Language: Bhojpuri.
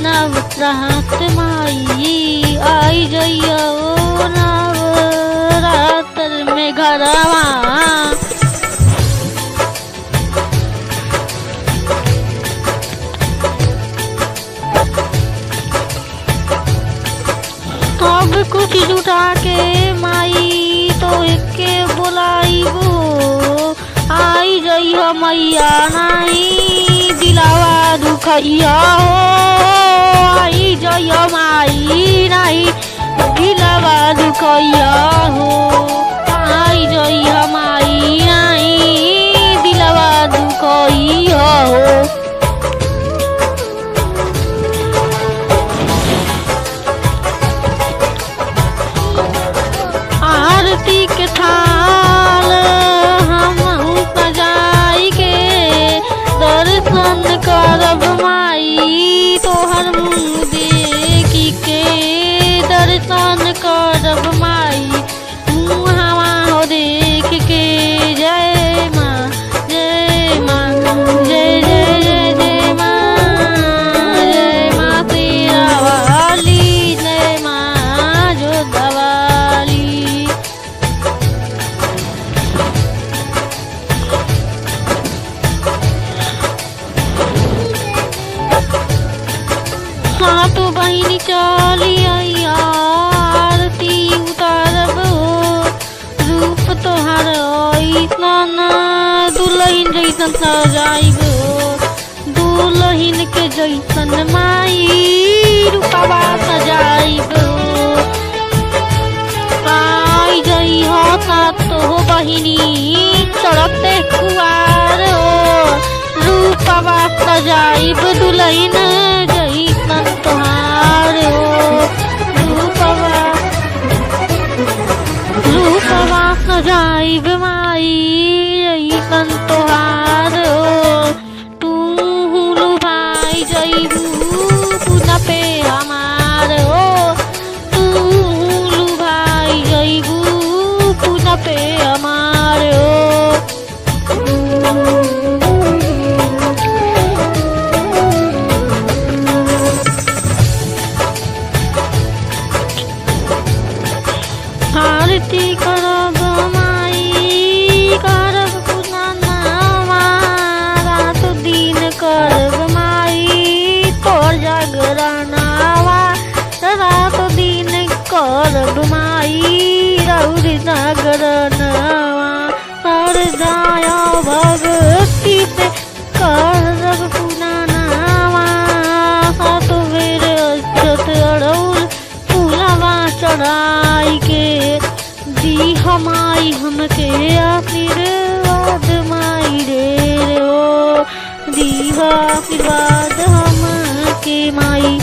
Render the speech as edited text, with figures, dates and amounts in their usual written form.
नवरात माई आई जइया ओ नवरात्र में घरवा। अब कुछ जुटा के माई तो एके बोलाइबो आई जइया मैया नहीं दिलावा दुखैया हो आई जइया माई नहीं दिलावा दुखैया हो आई जइया माई नहीं दिलावा दुखैया हो। आरती के थाल हम सजाई के दर्शन करब माई तोहर मुँह देखी के दर्शन करब माई मुँहवा हो देख के। जय माँ जय माँ जय जय जय जय माँ तेरा वाली जय माँ जो दवाली। हाँ तो बहिनी चली आइया आरती उतारब हो रूप तोहार ऐसन दुल्हन जैसन सजाइब हो दुल्हन के जैसन माई रूपवा सजाइब हो। आई जई हो सातो बहिनी चढ़ते कुआर हो रूपवा सजाइब दुल्हन जैसन तोहार हो रूपवा सजाइब माई जैसन तोहार हो तू लुभाई जइबू पुना पे हमार हो तू लुभाई जइबू पुना पे हमार हो। आरती करब माई करब पुनावा रात दिन करब माई तोर जागरनावा रात दिन करब माई रौर जागरनावा और दया भक्ति से करब पुनावा सात बेर अक्षत अड़ौल फूलवा चढ़ाई के दी हमाई हमके आशीर्वाद माई रे हो दी आशीर्वाद हमके माई।